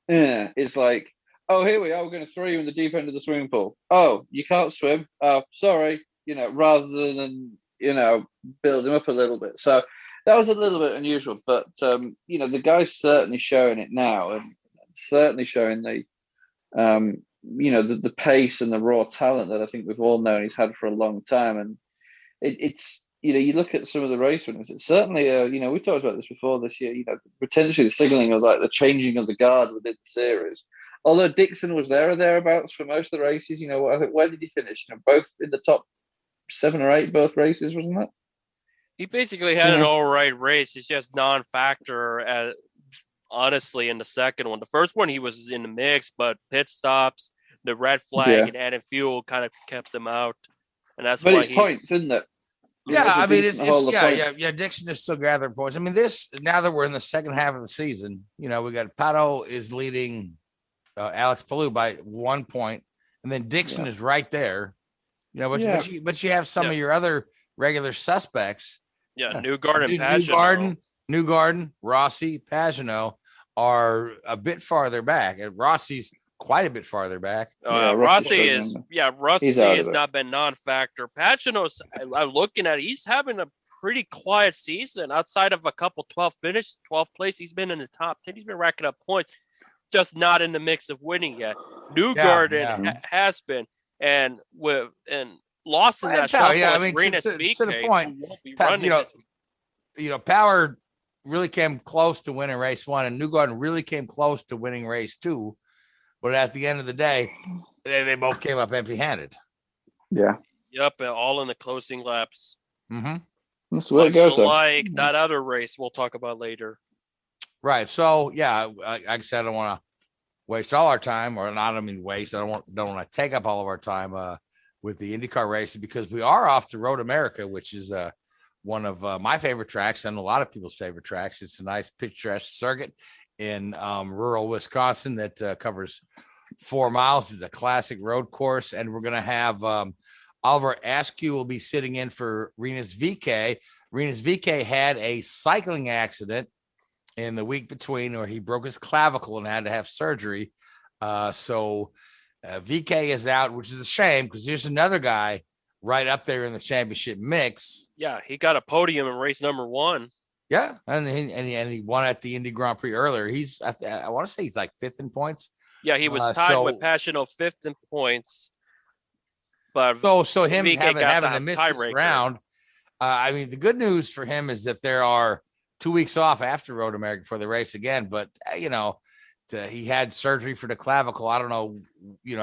It's like, oh, here we are, we're going to throw you in the deep end of the swimming pool. Oh, you can't swim. Oh, sorry. Rather than build him up a little bit. So that was a little bit unusual, but the guy's certainly showing it now, and certainly showing the pace and the raw talent that I think we've all known he's had for a long time. And it's you look at some of the race winners, it's certainly we talked about this before this year, potentially the signaling of like the changing of the guard within the series. Although Dixon was there or thereabouts for most of the races, where did he finish? Both in the top 7 or 8, both races, wasn't it? He basically had an all right race. It's just non-factor, honestly, in the second one. The first one, he was in the mix, but pit stops, the red flag, and added fuel kind of kept him out. And that's why it's points, isn't it? Yeah, I mean, Dixon is still gathering points. I mean, now that we're in the second half of the season, we got Pato is leading Alex Palou by 1 point, and then Dixon is right there. But you have some of your other regular suspects. Yeah, Newgarden and Pagano. Newgarden, Rossi, Pagano are a bit farther back, and Rossi's quite a bit farther back. Rossi has not been non-factor. Pagano's, I'm looking at it, he's having a pretty quiet season outside of a couple 12th place. He's been in the top 10. He's been racking up points, just not in the mix of winning yet. Newgarden has been. And lost in that shuffle. Yeah, I mean, to the point, Power really came close to winning race 1, and Newgarden really came close to winning race 2. But at the end of the day, they both came up empty-handed. Yeah. Yep, all in the closing laps. Mm-hmm. That's the way it goes. Like that other race we'll talk about later. Right. So, like I said, I don't want to waste all our time, or not. I mean, waste. I don't want to take up all of our time with the IndyCar racing, because we are off to Road America, which is one of my favorite tracks and a lot of people's favorite tracks. It's a nice picturesque circuit in rural Wisconsin that covers 4 miles. It's a classic road course, and we're going to have Oliver Askew will be sitting in for Rinus VeeKay. Rinus VeeKay had a cycling accident in the week between, where he broke his clavicle and had to have surgery. So VeeKay is out, which is a shame, because there's another guy right up there in the championship mix. Yeah, he got a podium in race number 1. Yeah, and he won at the Indy Grand Prix earlier. I want to say he's like 5th in points. Yeah, he was tied with Pagano 5th in points. But so him having to miss this round. I mean, the good news for him is that there are 2 weeks off after Road America for the race again. But he had surgery for the clavicle. I don't know,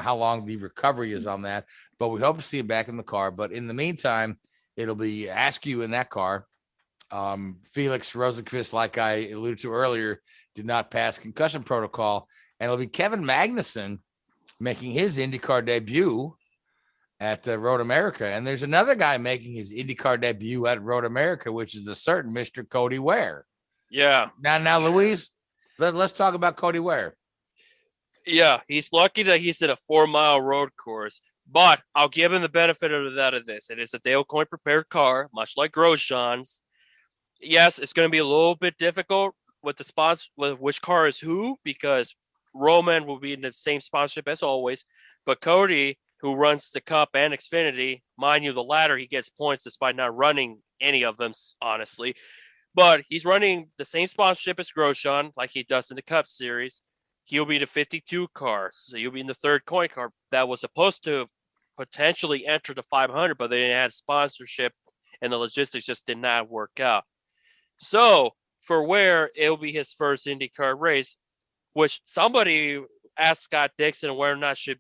how long the recovery is on that, but we hope to see him back in the car. But in the meantime, it'll be Askew in that car. Felix Rosenqvist, like I alluded to earlier, did not pass concussion protocol, and it'll be Kevin Magnusson making his IndyCar debut at Road America. And there's another guy making his IndyCar debut at Road America, which is a certain Mr. Cody Ware. Yeah. Now, Luis, let's talk about Cody Ware. Yeah, he's lucky that he's in a 4-mile road course, but I'll give him the benefit of this. It is a Dale Coyne prepared car, much like Grosjean's. Yes, it's going to be a little bit difficult with the spots, with which car is who, because Roman will be in the same sponsorship as always, but Cody, who runs the Cup and Xfinity, mind you, the latter, he gets points despite not running any of them, honestly. But he's running the same sponsorship as Grosjean, like he does in the Cup Series. He'll be the 52 car, so he'll be in the third coin car that was supposed to potentially enter the 500, but they didn't have sponsorship, and the logistics just did not work out. So for Ware, it'll be his first IndyCar race, which somebody asked Scott Dixon whether or not should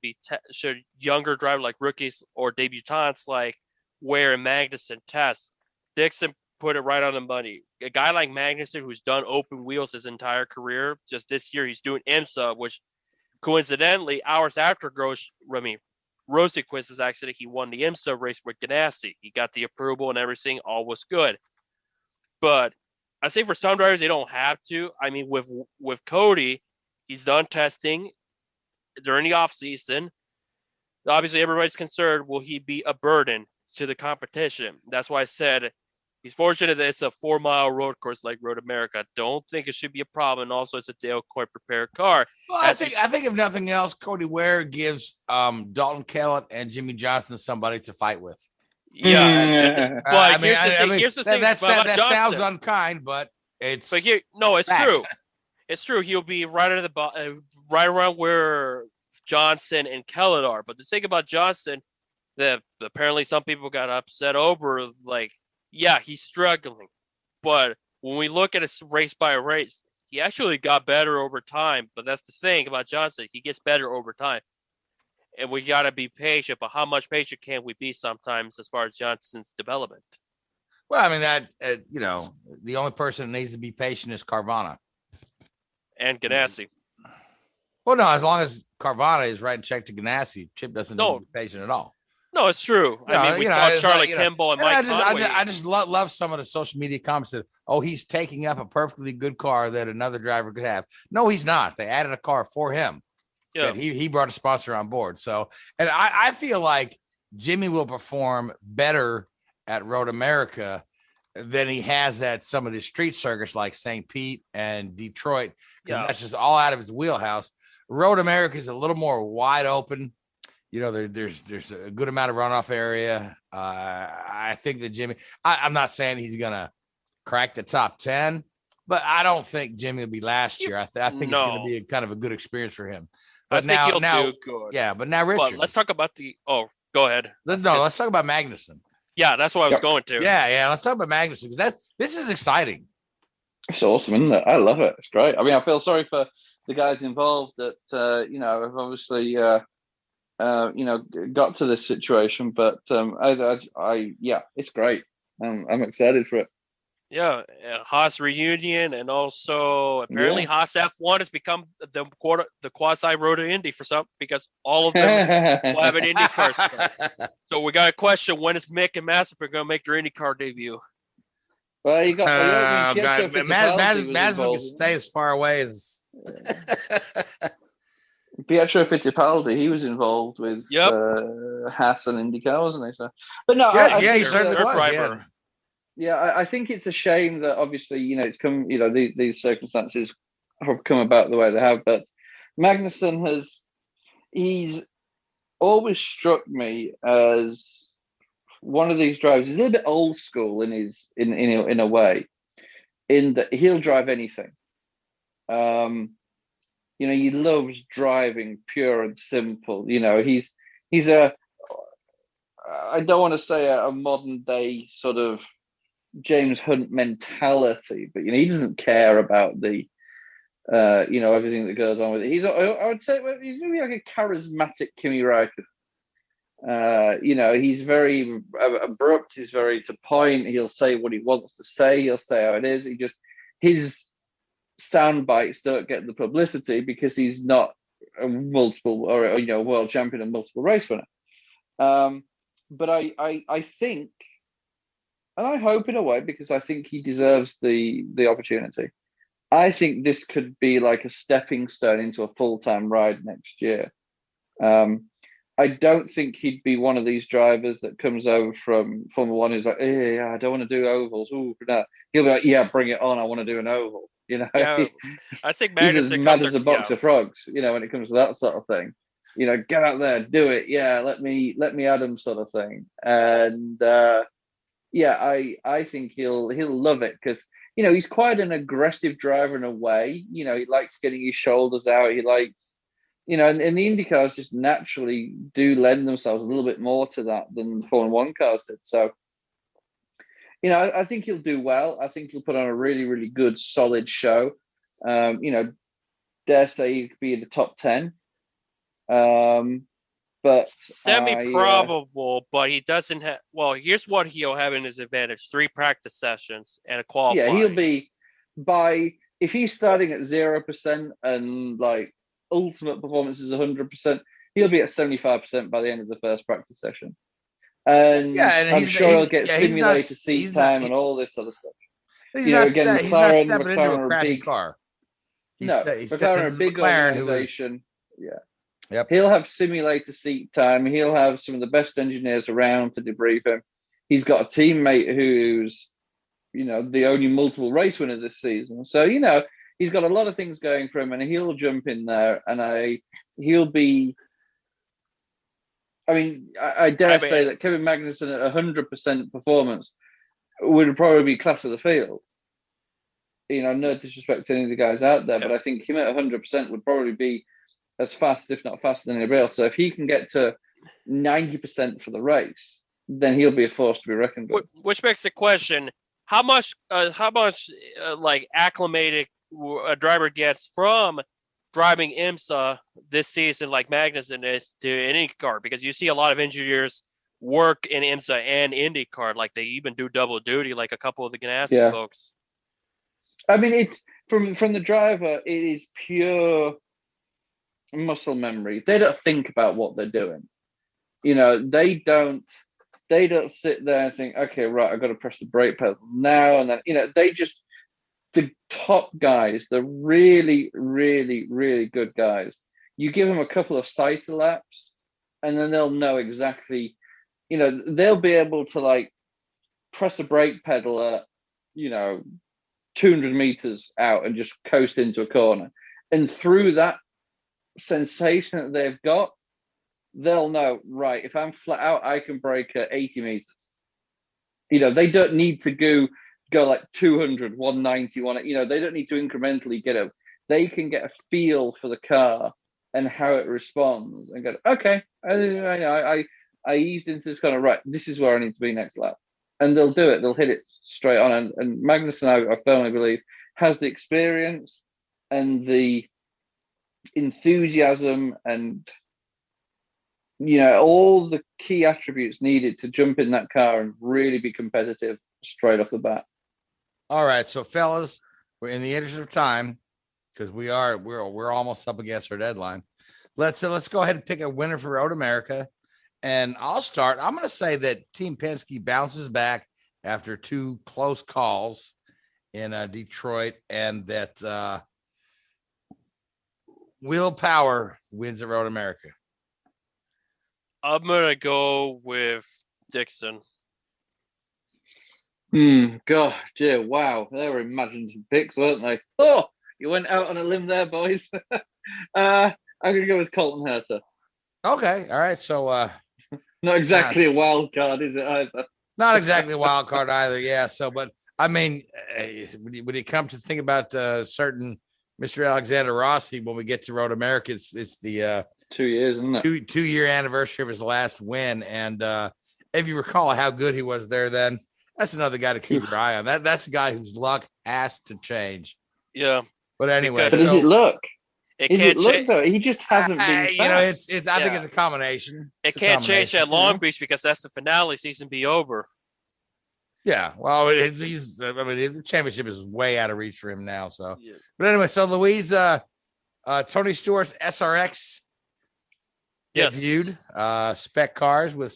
younger drivers like rookies or debutants like Ware and Magnusson test. Dixon put it right on the money. A guy like Magnusson, who's done open wheels his entire career, just this year he's doing IMSA, which coincidentally, hours after Rosenqvist's accident, he won the IMSA race with Ganassi. He got the approval and everything, all was good. But I say for some drivers, they don't have to. I mean, with Cody, he's done testing during the off season. Obviously, everybody's concerned, will he be a burden to the competition? That's why I said he's fortunate that it's a 4-mile road course like Road America. Don't think it should be a problem. And also, it's a Dale Coyne prepared car. Well, I think if nothing else, Cody Ware gives Dalton Kellett and Jimmy Johnson somebody to fight with. Yeah, but here's the thing. That sounds unkind, but it's. But it's fact. True. It's true. He'll be right at the right around where Johnson and Kellett are. But the thing about Johnson, that apparently some people got upset over, like, yeah, he's struggling. But when we look at a race by race, he actually got better over time. But that's the thing about Johnson. He gets better over time. And we got to be patient. But how much patient can we be sometimes as far as Johnson's development? Well, I mean, that, the only person that needs to be patient is Carvana. And Ganassi. Well, no, as long as Carvana is writing check to Ganassi, Chip doesn't need to be patient at all. No, it's true. I mean, we saw Charlotte Kimball and Mike Conway. I just love some of the social media comments that, he's taking up a perfectly good car that another driver could have. No, he's not. They added a car for him. Yeah. He brought a sponsor on board. So, and I feel like Jimmy will perform better at Road America than he has at some of the street circuits like St. Pete and Detroit. That's just all out of his wheelhouse. Road America is a little more wide open. There's a good amount of runoff area. I think that Jimmy, I'm not saying he's going to crack the top 10, but I don't think Jimmy will be last year. I think it's going to be a kind of a good experience for him. But I think he'll do good. Yeah, but now Richard. But let's talk about go ahead. Let's talk about Magnusson. Yeah, that's what I was going to. Yeah, let's talk about Magnusson because this is exciting. It's awesome, isn't it? I love it. It's great. I mean, I feel sorry for the guys involved that have obviously got to this situation, but it's great. I'm excited for it. Yeah, Haas reunion, and also apparently Haas F1 has become the quasi road to Indy for some, because all of them will have an IndyCar start. So we got a question: when is Mick and Mazepin going to make their IndyCar debut? Well, you got Mazepin can stay as far away as Pietro Fittipaldi. He was involved with Haas and IndyCar, wasn't he? So, but no, he certainly was. Yeah, I think it's a shame that obviously, it's come, these circumstances have come about the way they have. But Magnusson he's always struck me as one of these drivers. He's a little bit old school in a way, in that he'll drive anything. He loves driving pure and simple. He's I don't want to say a modern day sort of James Hunt mentality, but he doesn't care about the everything that goes on with it. I would say he's maybe like a charismatic Kimi Räikkönen. He's very abrupt, he's very to point, he'll say what he wants to say, he'll say how it is. His sound bites don't get the publicity because he's not a multiple or world champion and multiple race winner. But I think, and I hope in a way, because I think he deserves the opportunity, I think this could be like a stepping stone into a full-time ride next year. I don't think he'd be one of these drivers that comes over from Formula One who's like, I don't want to do ovals. Ooh, no. He'll be like, yeah, bring it on. I want to do an oval. Yeah, I think he's as mad as a box of frogs, when it comes to that sort of thing. Get out there, do it. Yeah, let me add him, sort of thing. And yeah, I think he'll love it because he's quite an aggressive driver in a way. He likes getting his shoulders out. He likes, and the IndyCars just naturally do lend themselves a little bit more to that than the Formula One cars did. So, I think he'll do well. I think he'll put on a really, really good, solid show. Dare say he could be in the top 10. But semi-probable, but he doesn't have. Well, here's what he'll have in his advantage: 3 practice sessions and a qualifying. Yeah, he'll be if he's starting at 0% and like ultimate performance is 100%, he'll be at 75% by the end of the first practice session. And I'm sure he'll get simulator seat time and all this sort of stuff. He's not stepping into a are crappy big car. McLaren are a big organization. Yeah. Yep. He'll have simulator seat time. He'll have some of the best engineers around to debrief him. He's got a teammate who's, the only multiple race winner this season. So, he's got a lot of things going for him, and he'll jump in there, and he'll be. I mean, I dare say that Kevin Magnusson at 100% performance would probably be class of the field. No disrespect to any of the guys out there, but I think him at 100% would probably be as fast, if not faster than anybody else. So if he can get to 90% for the race, then he'll be a force to be reckoned with. Which makes the question: how much like acclimated a driver gets from driving IMSA this season, like Magnusson is, to IndyCar? Because you see a lot of engineers work in IMSA and IndyCar, like they even do double duty, like a couple of the Ganassi folks. I mean, it's from the driver, it is pure muscle memory. They don't think about what they're doing. They don't sit there and think, okay, right, I've got to press the brake pedal now and then. They just, the top guys, the really, really, really good guys, you give them a couple of sighter laps and then they'll know exactly, they'll be able to like press a brake pedal at, 200 meters out and just coast into a corner. And through that sensation that they've got, they'll know, right, if I'm flat out, I can brake at 80 meters. They don't need to go like 200, 190, they don't need to incrementally get up. They can get a feel for the car and how it responds and go, okay, I eased into this kind of, right, this is where I need to be next lap. And they'll do it. They'll hit it straight on. And Magnusson, I firmly believe, has the experience and the enthusiasm and, all the key attributes needed to jump in that car and really be competitive straight off the bat. All right. So, fellas, we're in the interest of time, because we're almost up against our deadline. Let's go ahead and pick a winner for Road America. And I'll start. I'm going to say that Team Penske bounces back after 2 close calls in Detroit, and that Will Power wins at Road America. I'm going to go with Dixon. God, dear, wow. They were imaginative picks, weren't they? Oh, you went out on a limb there, boys. I'm going to go with Colton Herta. Okay. All right. So, not exactly a wild card, is it either? Not exactly a wild card either. Yeah. So, but I mean, when you come to think about certain Mr. Alexander Rossi, when we get to Road America, it's the 2 years, isn't it? 2-year anniversary of his last win. And if you recall how good he was there, then that's another guy to keep your eye on. That's a guy whose luck has to change. Yeah. But anyway, but is it luck? Is it luck though? He just hasn't been fast. It's I think it's a combination. It can't change at Long Beach because that's the finale. Season be over. Yeah, well, the championship is way out of reach for him now. So, But anyway, so Louise, Tony Stewart's SRX debuted, spec cars with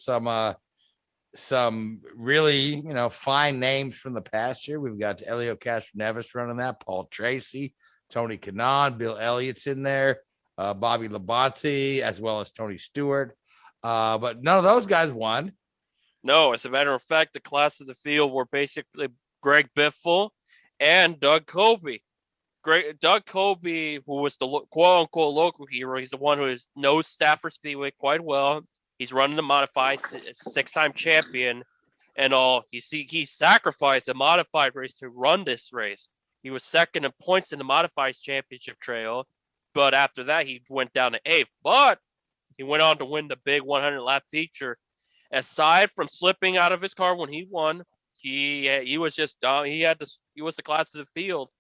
some really fine names from the past year. We've got Elio Castroneves running that, Paul Tracy, Tony Kanaan, Bill Elliott's in there, Bobby Labonte, as well as Tony Stewart. But none of those guys won. No, as a matter of fact, the class of the field were basically Greg Biffle and Doug Colby. Doug Colby, who was the quote-unquote local hero, he's the one who knows Stafford Speedway quite well. He's running the modified, 6-time champion. and all. He sacrificed a modified race to run this race. He was second in points in the modified championship trail, but after that he went down to 8th. But he went on to win the big 100 lap feature. Aside from slipping out of his car when he won, he was just he was the class of the field.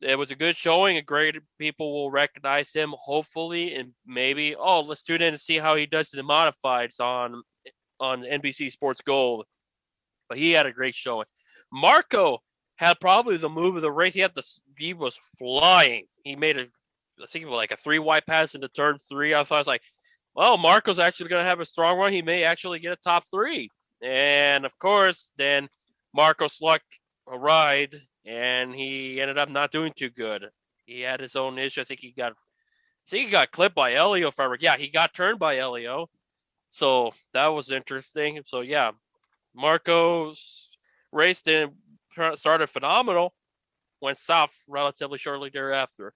It was a good showing, and great people will recognize him, hopefully, and maybe, let's tune in and see how he does to the modifieds on NBC Sports Gold. But he had a great showing. Marco had probably the move of the race. He was flying. He made I think it was like a 3 wide pass into turn 3. I was like, well, Marco's actually going to have a strong run. He may actually get a top 3. And of course, then Marco sluck a ride, and he ended up not doing too good. He had his own issue. I think he got clipped by Elio. Yeah, he got turned by Elio. So that was interesting. So yeah, Marco's race didn't started phenomenal, went south relatively shortly thereafter.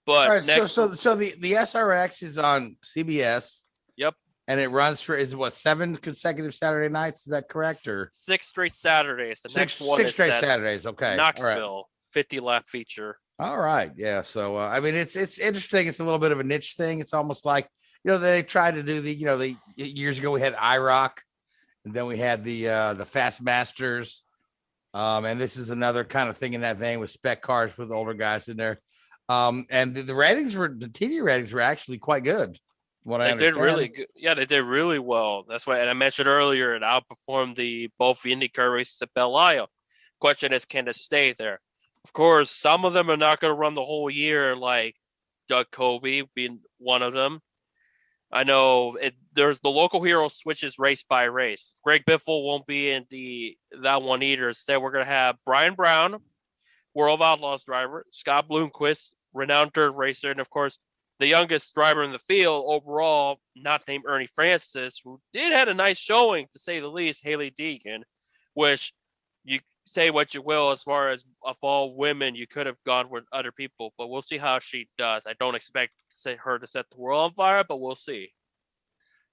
But right, so the SRX is on CBS. Yep. And it runs for 7 consecutive Saturday nights? Is that correct? Or 6 straight Saturdays. The next one six is straight Saturdays. Okay. Knoxville, 50 lap feature. All right. Yeah. So I mean, it's interesting. It's a little bit of a niche thing. It's almost like, they tried to do the years ago we had IROC, and then we had the Fast Masters. And this is another kind of thing in that vein with spec cars with older guys in there. And the TV ratings were actually quite good. They did really good. Yeah, they did really well. That's why, and I mentioned earlier, it outperformed both the IndyCar races at Belle Isle. Question is, can it stay there? Of course, some of them are not going to run the whole year, like Doug Covey being one of them. I know there's the local hero switches race by race. Greg Biffle won't be in that one either. Instead, we're going to have Brian Brown, World of Outlaws driver, Scott Bloomquist, renowned dirt racer, and of course, the youngest driver in the field overall, not named Ernie Francis, who did had a nice showing, to say the least, Haley Deegan, which you say what you will as far as of all women, you could have gone with other people, but we'll see how she does. I don't expect her to set the world on fire, but we'll see.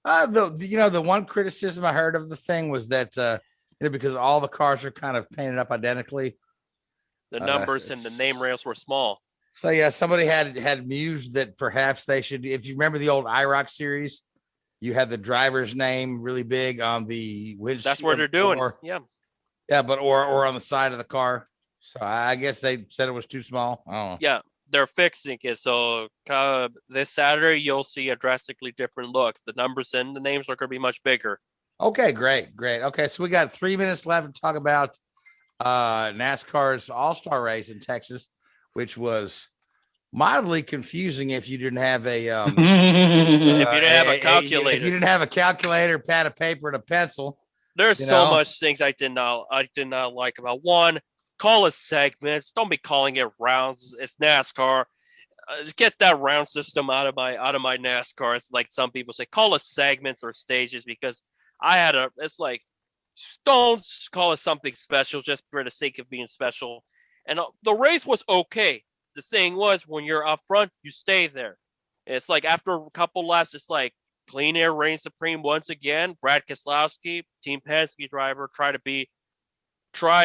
The one criticism I heard of the thing was that because all the cars are kind of painted up identically, the numbers and the name rails were small. So yeah, somebody had mused that perhaps they should. If you remember the old IROC series, you had the driver's name really big on the windshield. That's what they're doing. Yeah, but or on the side of the car. So I guess they said it was too small. I don't know. Yeah, they're fixing it. So this Saturday, you'll see a drastically different look. The numbers and the names are going to be much bigger. Okay, great. Okay, so we got 3 minutes left to talk about NASCAR's All Star race in Texas, which was mildly confusing if you didn't have a if you didn't have a calculator. If you didn't have a calculator, pad of paper, and a pencil. There's so much things I did not like about. One, call it segments. Don't be calling it rounds. It's NASCAR. Get that round system out of my NASCAR. It's like some people say, call it segments or stages, because it's like, don't call it something special just for the sake of being special. And the race was okay. The saying was, when you're up front, you stay there. It's like after a couple laps, it's like clean air reigns supreme once again. Brad Keselowski, Team Penske driver, tried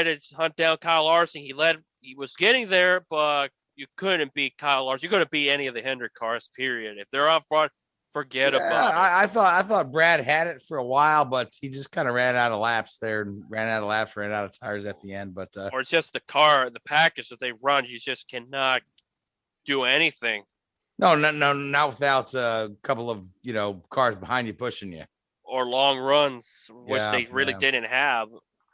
to hunt down Kyle Larson. He was getting there, but you couldn't beat Kyle Larson. You couldn't beat any of the Hendrick cars, period. If they're up front, forget about it. I thought Brad had it for a while, but he just kind of ran out of laps, ran out of tires at the end. But or it's just the car, the package that they run, you just cannot do anything. No, not without a couple of cars behind you pushing you, or long runs, which they really didn't have.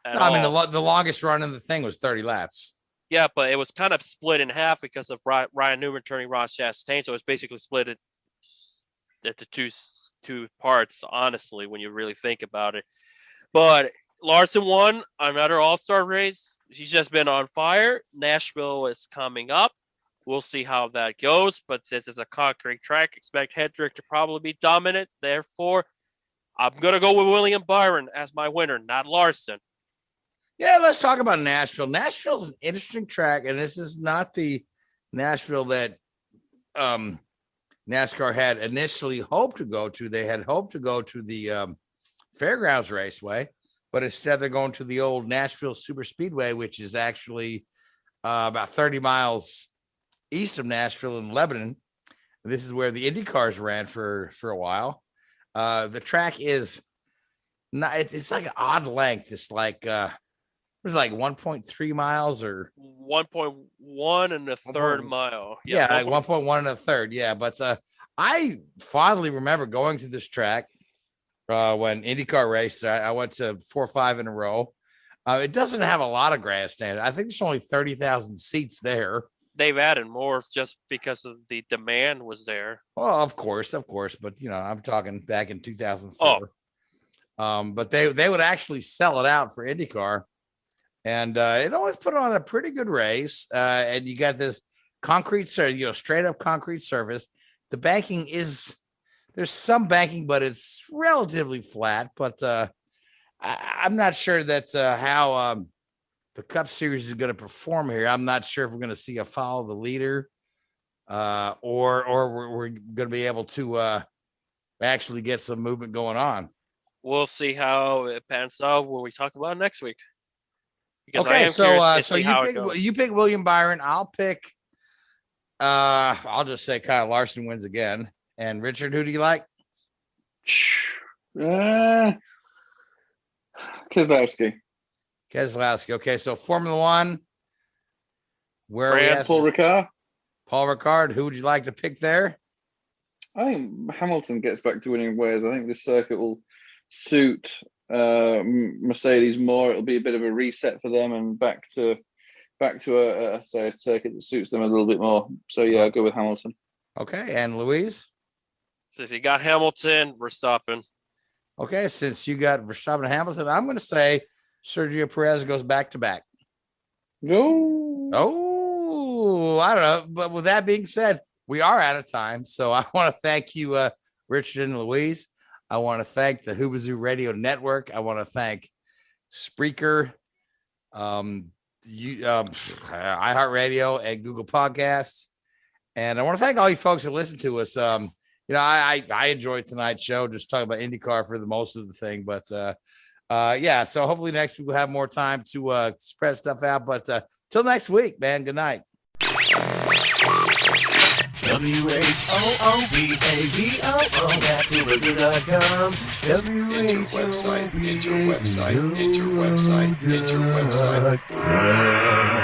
I mean, the longest run in the thing was 30 laps. Yeah, but it was kind of split in half because of Ryan Newman turning Ross Chastain, so it was basically split into two parts, honestly, when you really think about it. But Larson won another All-Star race. He's just been on fire. Nashville is coming up. We'll see how that goes, but since it's a concrete track, expect Hendrick to probably be dominant. Therefore, I'm going to go with William Byron as my winner, not Larson. Yeah, let's talk about Nashville. Nashville's an interesting track, and this is not the Nashville that NASCAR had initially hoped to go to. They had hoped to go to the Fairgrounds Raceway, but instead they're going to the old Nashville Super Speedway, which is actually about 30 miles east of Nashville in Lebanon. This is where the IndyCars ran for a while. The track is not, it's like an odd length. It's like, it was like 1.3 miles or 1.1 and a third mile. Yeah, like 1.1 and a third. Yeah. But I fondly remember going to this track when IndyCar raced. I went to 4 or 5 in a row. It doesn't have a lot of grandstand. I think there's only 30,000 seats there. They've added more just because of the demand was there. Well, of course. But you know, I'm talking back in 2004. But they would actually sell it out for IndyCar, and it always put on a pretty good race. And you got this concrete, straight up concrete surface. The banking there's some banking, but it's relatively flat. But I'm not sure that how the Cup Series is going to perform here. I'm not sure if we're going to see a follow the leader, or we're going to be able to actually get some movement going on. We'll see how it pans out when we talk about it next week. Because okay, so you pick William Byron. I'll pick. I'll just say Kyle Larson wins again. And Richard, who do you like? Keselowski. Okay, so Formula One. Where are we at? Paul Ricard. Paul Ricard. Who would you like to pick there? I think Hamilton gets back to winning ways. I think this circuit will suit Mercedes more. It'll be a bit of a reset for them and back to a circuit that suits them a little bit more. So yeah, I'll go with Hamilton. Okay, and Louise? Since you got Hamilton, Verstappen. Okay, since you got Verstappen and Hamilton, I'm going to say Sergio Perez goes back to back. No. Oh, I don't know. But with that being said, we are out of time. So I want to thank you, Richard and Louise. I want to thank the Hoobazoo Radio Network. I want to thank Spreaker, iHeartRadio, and Google Podcasts. And I want to thank all you folks who listen to us. I enjoyed tonight's show, just talking about IndyCar for the most of the thing. But yeah, so hopefully next week we'll have more time to spread stuff out. But till next week, man, good night. WHOOBAZOO, that's Hoobazoo.com. Enter website.